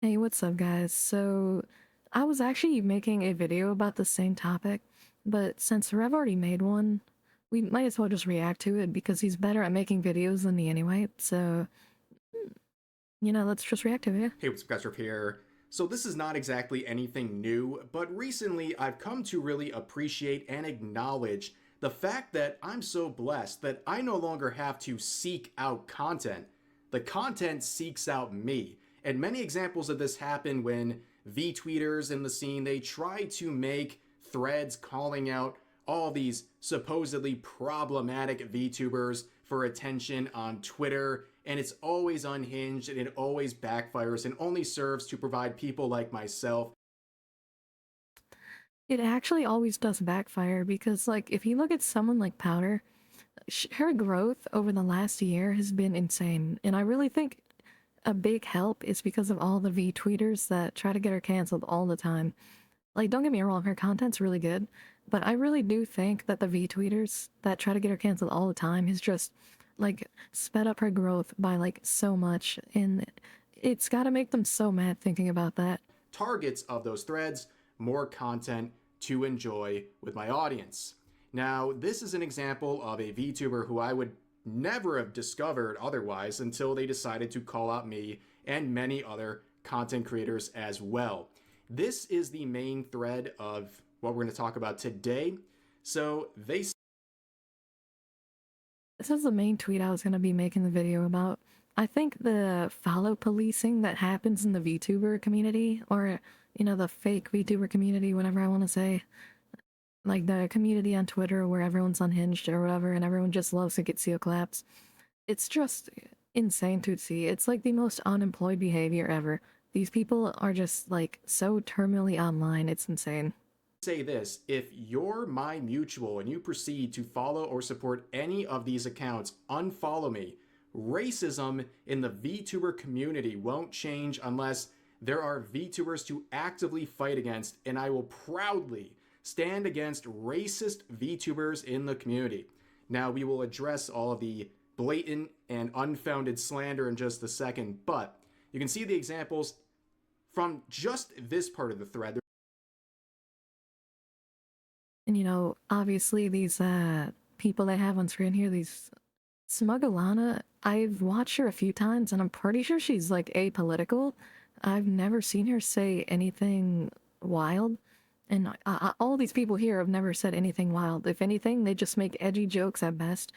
Hey, what's up, guys? So, I was actually making a video about the same topic, but since Rev already made one, we might as well just react to it because he's better at making videos than me anyway. So, let's just react to it. Yeah? Hey, what's up, guys? Riff here. So this is not exactly anything new, but recently I've come to really appreciate and acknowledge the fact that I'm so blessed that I no longer have to seek out content. The content seeks out me. And many examples of this happen when VTweeters in the scene, they try to make threads calling out all these supposedly problematic VTubers for attention on Twitter, and it's always unhinged and it always backfires and only serves to provide people like myself. It actually always does backfire because, like, if you look at someone like Powder, her growth over the last year has been insane, and I really think a big help is because of all the V-tweeters that try to get her canceled all the time. Like, don't get me wrong, her content's really good, but I really do think that the V-tweeters that try to get her canceled all the time has just, like, sped up her growth by, like, so much, and it's gotta make them so mad thinking about that. Targets of those threads, more content to enjoy with my audience. Now, this is an example of a VTuber who I would never have discovered otherwise until they decided to call out me and many other content creators as well. This is the main thread of what we're going to talk about today. So they This is the main tweet I was gonna be making the video about. I think the follow policing that happens in the VTuber community, or, the fake VTuber community, whatever I want to say, like the community on Twitter where everyone's unhinged or whatever, and everyone just loves to get seal claps. It's just insane to see. It's like the most unemployed behavior ever. These people are just like so terminally online. It's insane. say this: if you're my mutual and you proceed to follow or support any of these accounts, unfollow me. Racism in the VTuber community won't change unless there are VTubers to actively fight against, and I will proudly stand against racist VTubers in the community. Now, we will address all of the blatant and unfounded slander in just a second, but you can see the examples from just this part of the thread. And obviously these people they have on screen here, these Smugglana, I've watched her a few times and I'm pretty sure she's like apolitical. I've never seen her say anything wild. And all these people here have never said anything wild. If anything, they just make edgy jokes at best.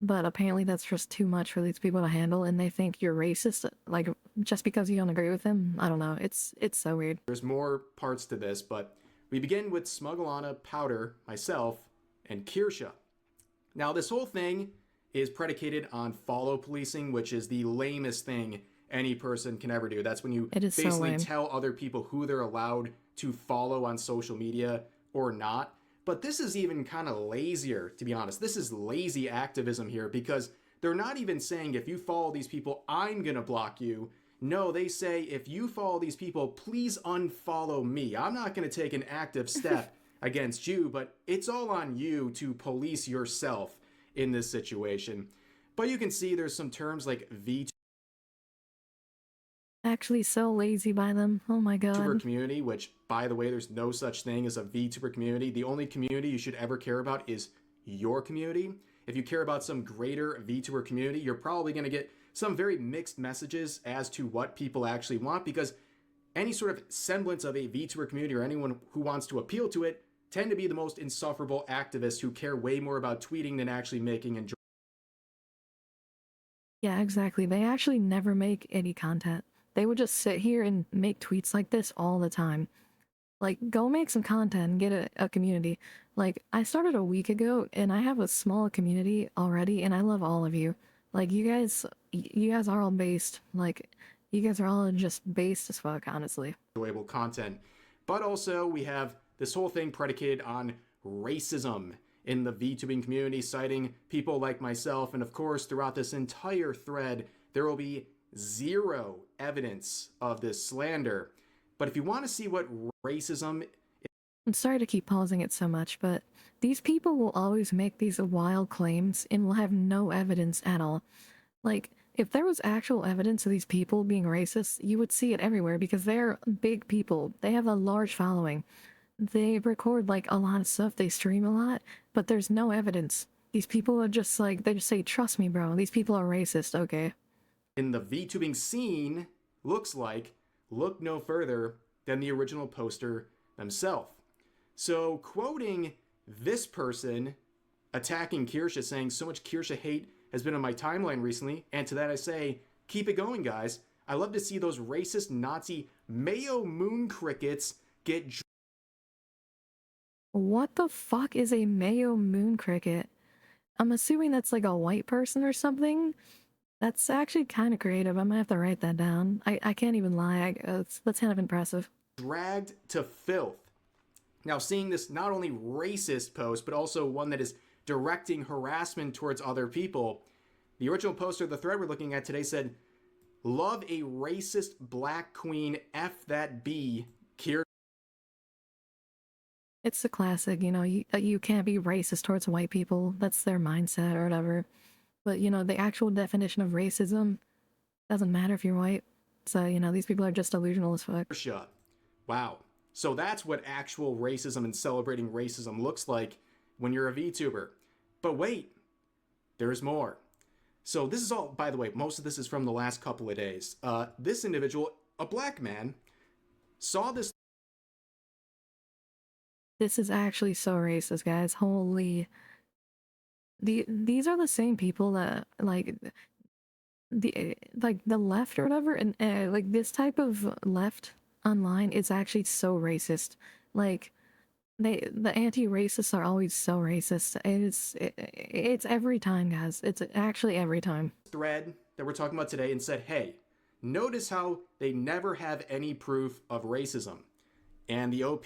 But apparently that's just too much for these people to handle, and they think you're racist, like, just because you don't agree with them. I don't know. It's so weird. There's more parts to this, but we begin with Smugglana, Powder, myself, and Kirsha. Now, this whole thing is predicated on follow policing, which is the lamest thing any person can ever do. That's when you It is so basically lame. tell other people who they're allowed to follow on social media or not. But this is even kind of lazier, to be honest. This is lazy activism here because they're not even saying if you follow these people, I'm going to block you. No, they say if you follow these people, please unfollow me. I'm not going to take an active step against you, but it's all on you to police yourself in this situation. But you can see there's some terms like Actually, so lazy by them. Oh my VTuber god. community, which, by the way, there's no such thing as a VTuber community. The only community you should ever care about is your community. If you care about some greater VTuber community, you're probably going to get some very mixed messages as to what people actually want, because any sort of semblance of a VTuber community or anyone who wants to appeal to it tend to be the most insufferable activists who care way more about tweeting than actually making and Yeah, exactly. They actually never make any content. They would just sit here and make tweets like this all the time. Like, go make some content and get a community. Like, I started a week ago and I have a small community already, and I love all of you. Like, you guys are all based. Like, you guys are all just based as fuck, honestly. enjoyable content. But also, we have this whole thing predicated on racism in the VTubing community, citing people like myself. And of course, throughout this entire thread, there will be zero evidence of this slander. But if you want to see what racism, I'm sorry to keep pausing it so much, but these people will always make these wild claims and will have no evidence at all. Like, if there was actual evidence of these people being racist, you would see it everywhere because they're big people. They have a large following. They record like a lot of stuff, they stream a lot, but there's no evidence. These people are just like, they just say, trust me, bro, these people are racist, okay? In the VTubing scene, looks like, look no further than the original poster themselves. So, quoting this person attacking Kirsha, saying, so much Kirsha hate has been on my timeline recently, and to that I say, keep it going, guys. I love to see those racist Nazi Mayo Moon crickets get. What the fuck is a Mayo Moon cricket? I'm assuming that's like a white person or something. That's actually kind of creative. I might have to write that down. I can't even lie. That's kind of impressive. Dragged to filth. Now, seeing this not only racist post, but also one that is directing harassment towards other people, the original poster of the thread we're looking at today said, love a racist black queen, F that B, Kier. It's the classic, you know, you can't be racist towards white people. That's their mindset or whatever. But, you know, the actual definition of racism doesn't matter if you're white. So, you know, these people are just delusional as fuck. Wow. So that's what actual racism and celebrating racism looks like when you're a VTuber. But wait, there's more. So this is all, by the way, most of this is from the last couple of days. This individual, a black man, saw this. This is actually so racist, guys. Holy. These are the same people that, the left or whatever, and like this type of left online is actually so racist. Like the anti-racists are always so racist. It's every time, guys. It's actually every time. Thread that we're talking about today and said, hey, notice how they never have any proof of racism. And the OP,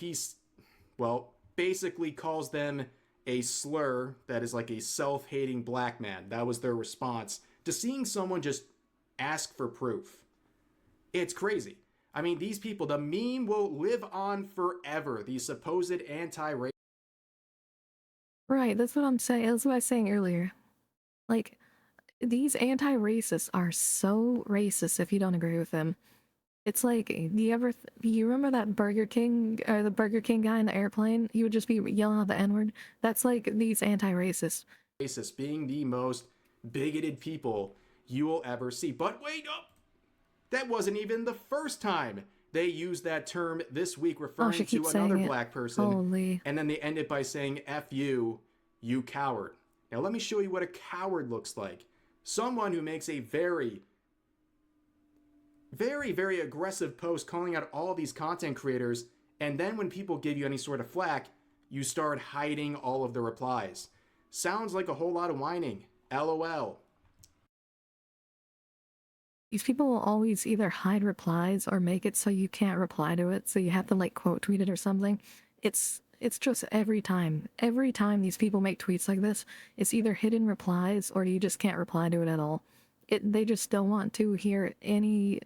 well, basically calls them a slur that is like a self-hating black man. That was their response to seeing someone just ask for proof. It's crazy. I mean, these people, the meme will live on forever. These supposed anti-racist. Right, that's what I'm saying. That's what I was saying earlier. Like, these anti-racists are so racist if you don't agree with them. It's like, do you remember that Burger King, or the Burger King guy in the airplane? He would just be yelling out the N-word. That's like these anti-racists. Racist being the most bigoted people you will ever see. But wait up! That wasn't even the first time they used that term this week, referring to another black person. Holy. And then they end it by saying, F you, you coward. Now let me show you what a coward looks like. Someone who makes a very, very aggressive post calling out all these content creators, and then when people give you any sort of flack, you start hiding all of the replies. Sounds like a whole lot of whining. LOL. These people will always either hide replies or make it so you can't reply to it, so you have to like quote tweet it or something. It's just every time. Every time these people make tweets like this, it's either hidden replies or you just can't reply to it at all. They just don't want to hear any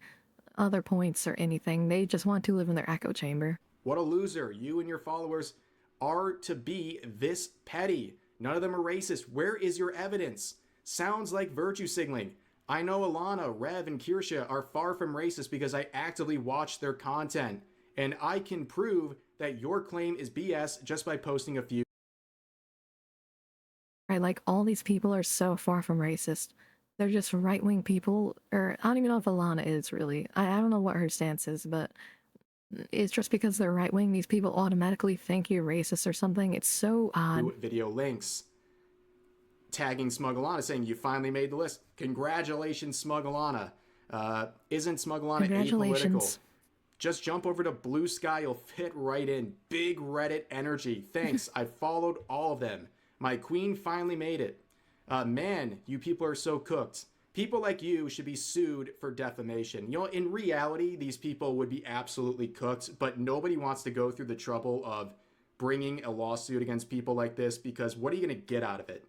other points or anything. They just want to live in their echo chamber. What a loser. You and your followers are to be this petty. None of them are racist. Where is your evidence? Sounds like virtue signaling. I know Alana, Rev, and Kirsha are far from racist because I actively watch their content. And I can prove that your claim is BS just by posting a few. Right, like all these people are so far from racist. They're just right-wing people, or I don't even know if Alana is really. I don't know what her stance is, but it's just because they're right-wing, these people automatically think you're racist or something. It's so odd. Video links. Tagging Smug Alana saying you finally made the list. Congratulations, Smug Alana. Isn't Smug Alana apolitical? Just jump over to Blue Sky, you'll fit right in. Big Reddit energy. Thanks, I followed all of them. My queen finally made it. Man, you people are so cooked. People like you should be sued for defamation. You know, in reality, these people would be absolutely cooked, but nobody wants to go through the trouble of bringing a lawsuit against people like this because what are you going to get out of it?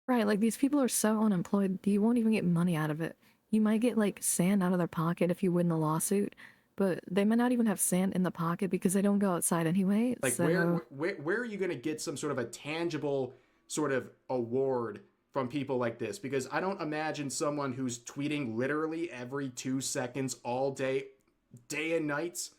Right, like these people are so unemployed, you won't even get money out of it. You might get like sand out of their pocket if you win the lawsuit, but they might not even have sand in the pocket because they don't go outside anyway. Like so... where are you going to get some sort of a tangible sort of award from people like this, because I don't imagine someone who's tweeting literally every 2 seconds all day, day and nights,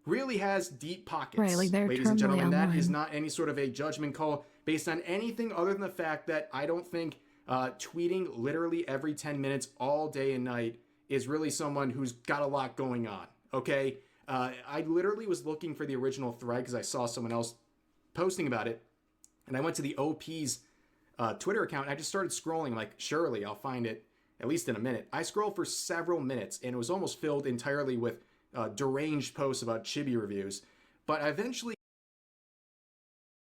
really has deep Right, like pockets, they're ladies and terminally gentlemen. That is online. not any sort of a judgment call based on anything other than the fact that I don't think tweeting literally every 10 minutes all day and night is really someone who's got a lot going on, okay? I literally was looking for the original thread because I saw someone else posting about it, and I went to the OP's Twitter account, and I just started scrolling. I'm like, surely I'll find it at least in a minute. I scrolled for several minutes, and it was almost filled entirely with deranged posts about chibi reviews. But I eventually,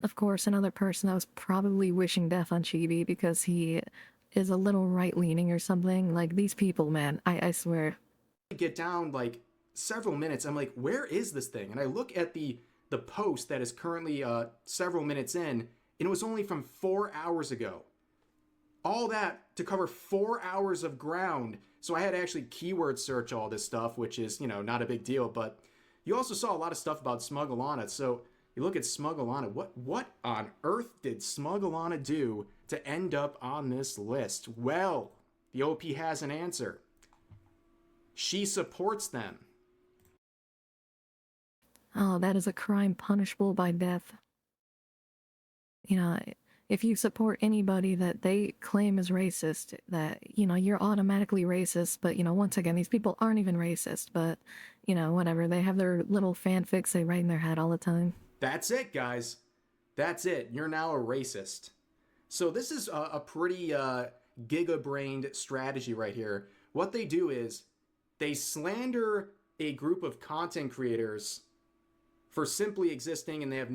Of course, another person that was probably wishing death on Chibi because he is a little right-leaning or something. Like, these people, man, I swear. get down like several minutes. I'm like, where is this thing? And I look at the post that is currently several minutes in, and it was only from 4 hours ago. All that to cover 4 hours of ground. So I had to actually keyword search all this stuff, which is, you know, not a big deal. But you also saw a lot of stuff about Smugglana. So you look at Smugglana. What on earth did Smugglana do to end up on this list? Well, the OP has an answer. She supports them. Oh, that is a crime punishable by death. You know, if you support anybody that they claim is racist, that, you know, you're automatically racist, but, you know, once again, these people aren't even racist, but, you know, whatever. They have their little fanfics they write in their head all the time. That's it, guys. That's it. You're now a racist. So this is a pretty giga-brained strategy right here. What they do is they slander a group of content creators for simply existing, and they have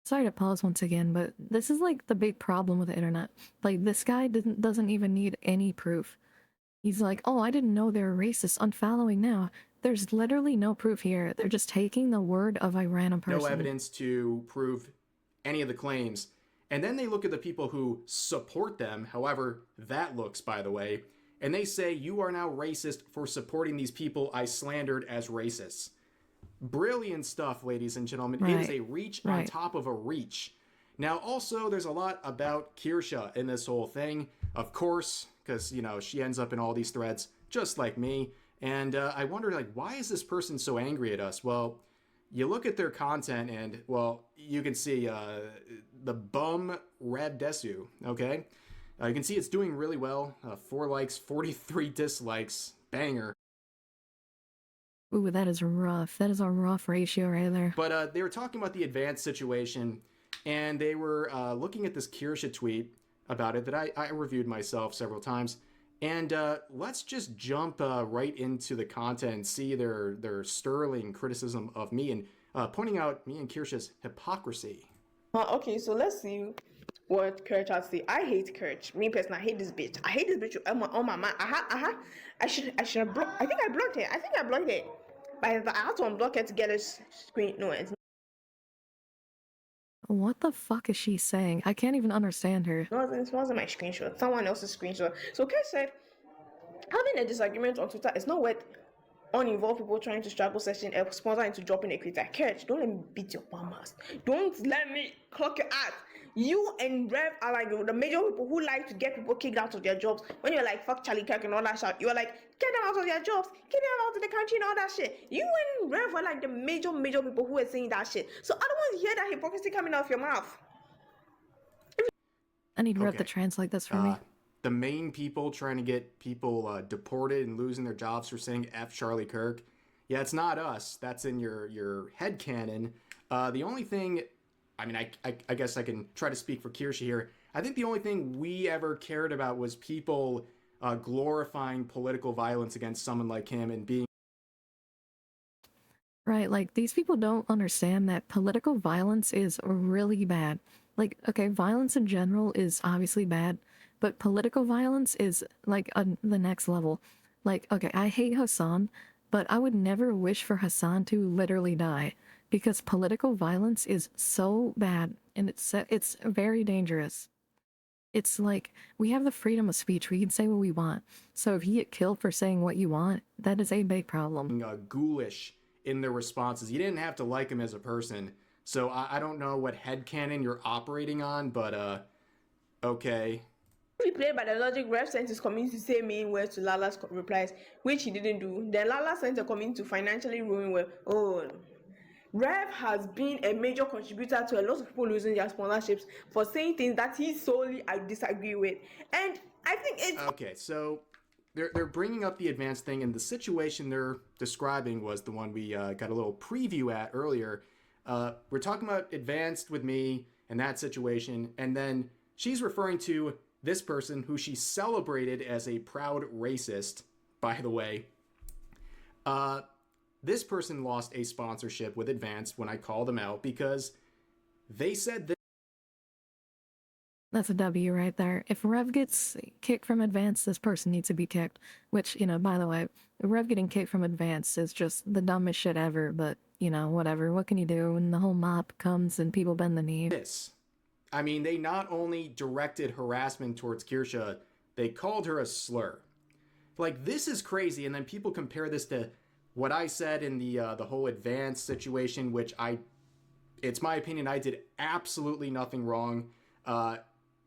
Sorry to pause once again, but this is like the big problem with the internet. Like, this guy doesn't even need any proof. He's like, oh, I didn't know they were racist. Unfollowing now. There's literally no proof here. They're just taking the word of a random person. no evidence to prove any of the claims. And then they look at the people who support them, however that looks, by the way, and they say, you are now racist for supporting these people I slandered as racists. Brilliant stuff, ladies and gentlemen. It is a reach on top of a reach. Now, also, there's a lot about Kirsha in this whole thing, of course, because, you know, she ends up in all these threads, just like me. And I wonder, like, why is this person so angry at us? Well, you look at their content, and, well, you can see the bum Red Desu, okay? You can see it's doing really well. 4 likes, 43 dislikes. Banger. Ooh, that is rough. That is a rough ratio right there. But they were talking about the advanced situation, and they were looking at this Kirsha tweet about it that I reviewed myself several times. And let's just jump right into the content and see their sterling criticism of me and pointing out me and Kirsha's hypocrisy. Okay, so let's see what Kirch has to say. I hate Kirch. Me personally, I hate this bitch. I hate this bitch on my mind. I should have blocked. I think I blocked it. But I had to unblock it to get a screen. No, it's What the fuck is she saying? I can't even understand her. it wasn't my screenshot. Someone else's screenshot. So Kirch said, having a disagreement on Twitter is not worth uninvolved people trying to struggle session sponsor into dropping a creator. Kirch, don't let me beat your bum ass. Don't let me clock your ass. You and Rev are like the major people who like to get people kicked out of their jobs. When you're like, fuck Charlie Kirk and all that shit, you're like, get them out of their jobs, get them out of the country and all that shit. You and Rev are like the major people who are saying that shit. So I don't want to hear that hypocrisy coming out of your mouth. I need Rev to translate this for me. The main people trying to get people deported and losing their jobs for saying F Charlie Kirk. Yeah, it's not us. That's in your headcanon. The only thing, I mean, I guess I can try to speak for Kirsha here. I think the only thing we ever cared about was people glorifying political violence against someone like him and being... Right, like, these people don't understand that political violence is really bad. Like, okay, violence in general is obviously bad, but political violence is, like, the next level. Like, okay, I hate Hassan, but I would never wish for Hassan to literally die, because political violence is so bad, and it's very dangerous. It's like, we have the freedom of speech, we can say what we want. So if you get killed for saying what you want, that is a big problem. Ghoulish in their responses. You didn't have to like him as a person. So I don't know what headcanon you're operating on, but Okay. If he played by the logic, Rev sent his community to say mean words to Lala's replies, which he didn't do. Then Lala sent a community to financially ruin well. Oh, Rev has been a major contributor to a lot of people losing their sponsorships for saying things that he solely I disagree with. And I think it's Okay, so they're bringing up the advanced thing, and the situation they're describing was the one we got a little preview at earlier. We're talking about advanced with me and that situation, and then she's referring to this person who she celebrated as a proud racist, by the way. This person lost a sponsorship with Advanced when I called them out because they said this. That's a W right there. If Rev gets kicked from Advance, this person needs to be kicked. Which, by the way, Rev getting kicked from Advance is just the dumbest shit ever, but, whatever. What can you do when the whole mop comes and people bend the knee? I mean, they not only directed harassment towards Kirsha, they called her a slur. Like, this is crazy, and then people compare this to what I said in the whole Advanced situation, which it's my opinion, I did absolutely nothing wrong.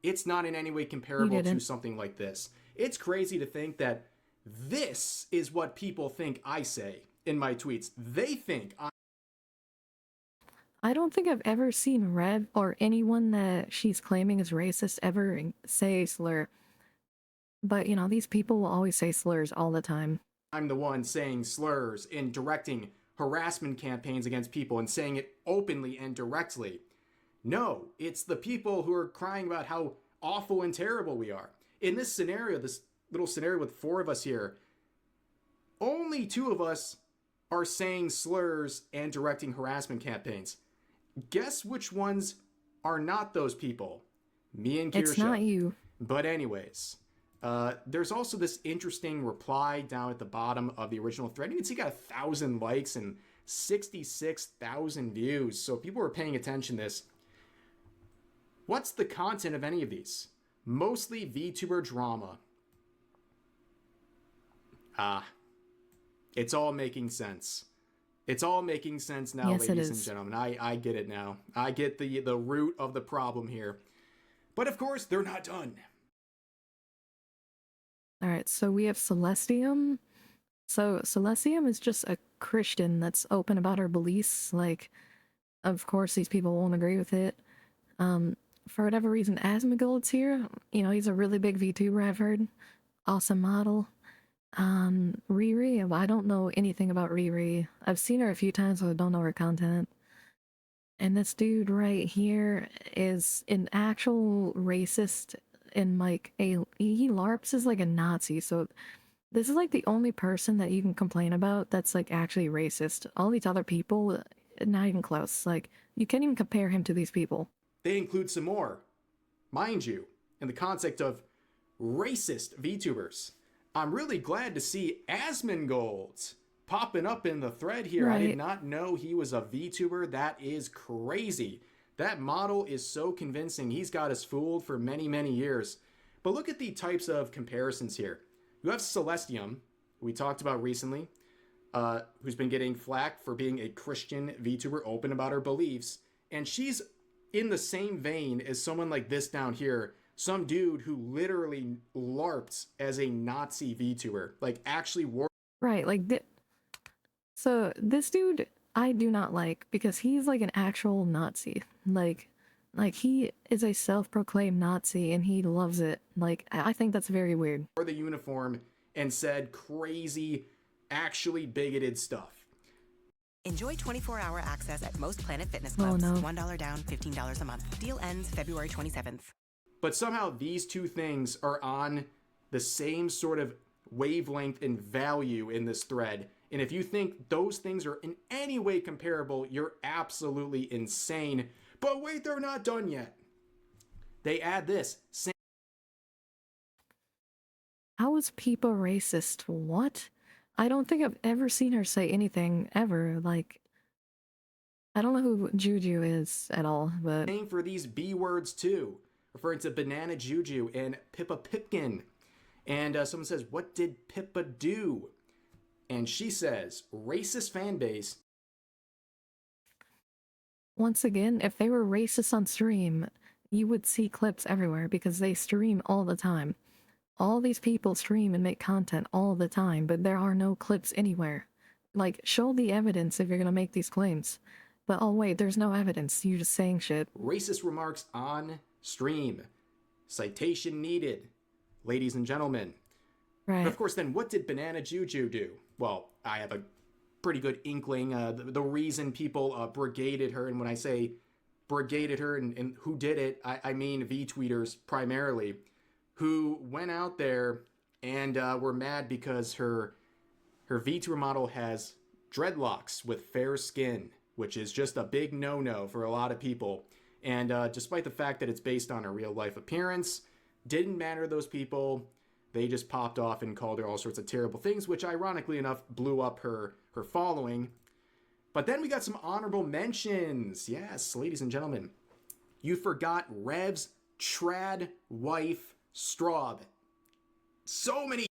It's not in any way comparable to something like this. It's crazy to think that this is what people think I say in my tweets. They think I don't think I've ever seen Rev or anyone that she's claiming is racist ever say slur. But, these people will always say slurs all the time. I'm the one saying slurs and directing harassment campaigns against people and saying it openly and directly. No, it's the people who are crying about how awful and terrible we are. In this scenario, this little scenario with 4 of us here, only 2 of us are saying slurs and directing harassment campaigns. Guess which ones are not those people? Me and Kirsha. It's not you. But anyways, there's also this interesting reply down at the bottom of the original thread. You can see it got 1,000 likes and 66,000 views. So people are paying attention to this. What's the content of any of these? Mostly VTuber drama. It's all making sense. It's all making sense now, yes, ladies and gentlemen. I get it now. I get the root of the problem here. But of course, they're not done. Alright, so we have Celestium. So Celestium is just a Christian that's open about her beliefs. Like, of course, these people won't agree with it. For whatever reason, Asmongold's here. He's a really big VTuber, I've heard. Awesome model. Riri, I don't know anything about Riri. I've seen her a few times, but I don't know her content. And this dude right here is an actual racist and he LARPs as like a Nazi, so this is like the only person that you can complain about that's like actually racist. All these other people, not even close. Like, you can't even compare him to these people. They include some more, mind you, in the context of racist VTubers. I'm really glad to see Asmongold popping up in the thread here. Right. I did not know he was a VTuber. That is crazy. That model is so convincing. He's got us fooled for many, many years. But look at the types of comparisons here. You have Celestium, who we talked about recently, who's been getting flack for being a Christian VTuber, open about her beliefs. And she's in the same vein as someone like this down here, some dude who literally LARPed as a Nazi VTuber, like actually wore. Right, like, so this dude I do not like because he's like an actual Nazi. Like he is a self-proclaimed Nazi and he loves it. Like, I think that's very weird. Wore the uniform and said crazy, actually bigoted stuff. Enjoy 24-hour access at most Planet Fitness clubs. Oh, no. $1 down, $15 a month. Deal ends February 27th. But somehow these two things are on the same sort of wavelength and value in this thread. And if you think those things are in any way comparable, you're absolutely insane. But wait, they're not done yet. They add this. How is Peepa racist? What? I don't think I've ever seen her say anything ever. Like, I don't know who Juju is at all, but Same for these B words too, referring to Banana Juju and Pippa Pipkin. And someone says, what did Pippa do? And she says, racist fan base. once again, if they were racist on stream, you would see clips everywhere because they stream all the time. All these people stream and make content all the time, but there are no clips anywhere. Like, show the evidence if you're gonna make these claims. But oh wait, there's no evidence, you're just saying shit. Racist remarks on stream. Citation needed. Ladies and gentlemen. Right. And of course, then what did Banana Juju do? Well, I have a pretty good inkling. The reason people brigaded her, and when I say brigaded her and who did it, I mean VTweeters primarily, who went out there and were mad because her VTuber model has dreadlocks with fair skin, which is just a big no-no for a lot of people. And despite the fact that it's based on her real-life appearance, didn't matter to those people. They just popped off and called her all sorts of terrible things, which ironically enough blew up her following. But then we got some honorable mentions. Yes, ladies and gentlemen. You forgot Rev's trad wife, Straub. So many.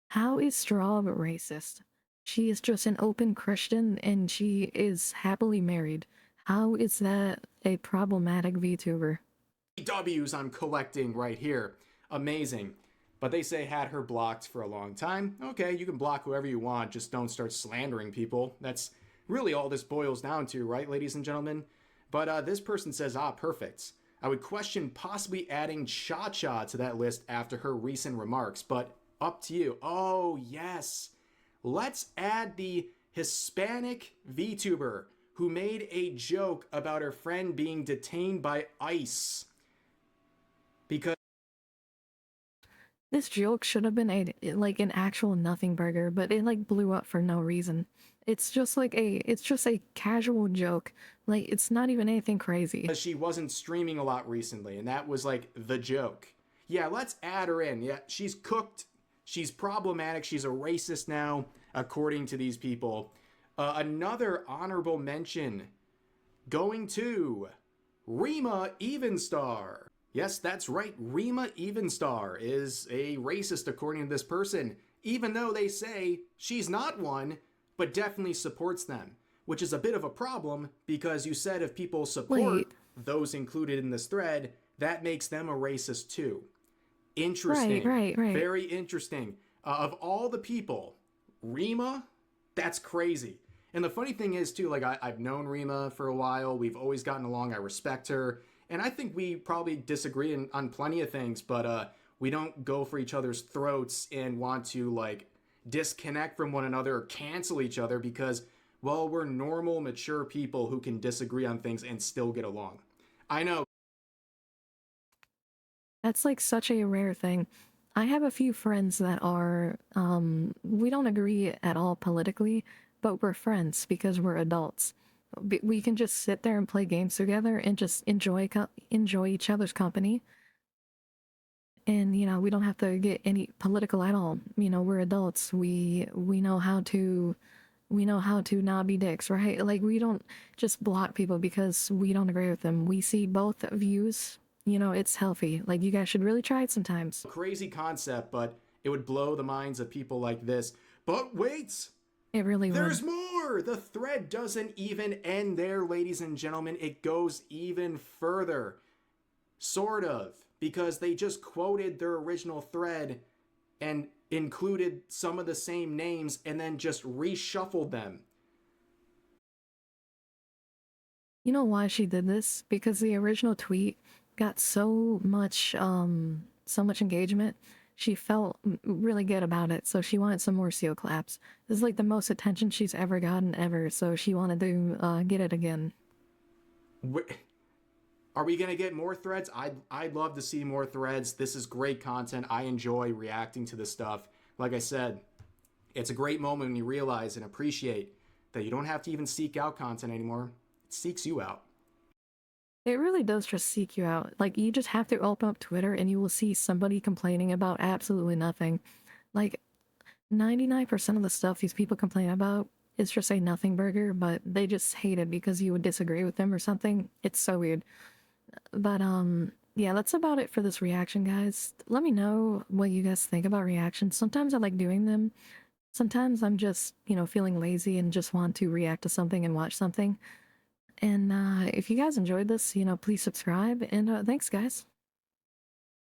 How is Straub racist? She is just an open Christian and she is happily married. How is that a problematic VTuber? W's I'm collecting right here. Amazing. But they say had her blocked for a long time. Okay, you can block whoever you want, just don't start slandering people. That's really all this boils down to, right, ladies and gentlemen? But this person says, perfect. I would question possibly adding Cha-Cha to that list after her recent remarks, but up to you. Oh, yes. Let's add the Hispanic VTuber who made a joke about her friend being detained by ICE. Because this joke should have been like an actual nothing burger, but it like blew up for no reason. It's just a casual joke. Like, it's not even anything crazy. she wasn't streaming a lot recently, and that was like the joke. Yeah, let's add her in. Yeah, she's cooked. She's problematic. She's a racist now, according to these people. Another honorable mention going to Rima Evenstar. Yes, that's right. Rima Evenstar is a racist, according to this person, even though they say she's not one, but definitely supports them, which is a bit of a problem because you said if people support those included in this thread, that makes them a racist too. Interesting. Right. Very interesting. Of all the people, Rima, that's crazy. And the funny thing is too, like I've known Rima for a while. We've always gotten along. I respect her. And I think we probably disagree on plenty of things, but we don't go for each other's throats and want to like disconnect from one another or cancel each other because, well, we're normal, mature people who can disagree on things and still get along. I know. That's like such a rare thing. I have a few friends that are, we don't agree at all politically, but we're friends because we're adults. We can just sit there and play games together and just enjoy each other's company. And, you know, we don't have to get any political at all. You know, we're adults. We know how to not be dicks, right? Like, we don't just block people because we don't agree with them. We see both views. You know, it's healthy. Like, you guys should really try it sometimes. Crazy concept, but it would blow the minds of people like this. But wait! It really would. There's more! The thread doesn't even end there, ladies and gentlemen. It goes even further. Sort of. Because they just quoted their original thread and included some of the same names and then just reshuffled them. You know why she did this? Because the original tweet got so much engagement. She felt really good about it, so she wanted some more seal claps. This is like the most attention she's ever gotten ever, so she wanted to get it again. Are we gonna get more threads? I'd love to see more threads. This is great content. I enjoy reacting to this stuff. Like I said, it's a great moment when you realize and appreciate that you don't have to even seek out content anymore. It seeks you out. It really does just seek you out. Like, you just have to open up Twitter and you will see somebody complaining about absolutely nothing. Like, 99% of the stuff these people complain about is just a nothing burger, but they just hate it because you would disagree with them or something. It's so weird. But, yeah, that's about it for this reaction, guys. Let me know what you guys think about reactions. Sometimes I like doing them. Sometimes I'm just, you know, feeling lazy and just want to react to something and watch something. And if you guys enjoyed this, please subscribe. And thanks, guys.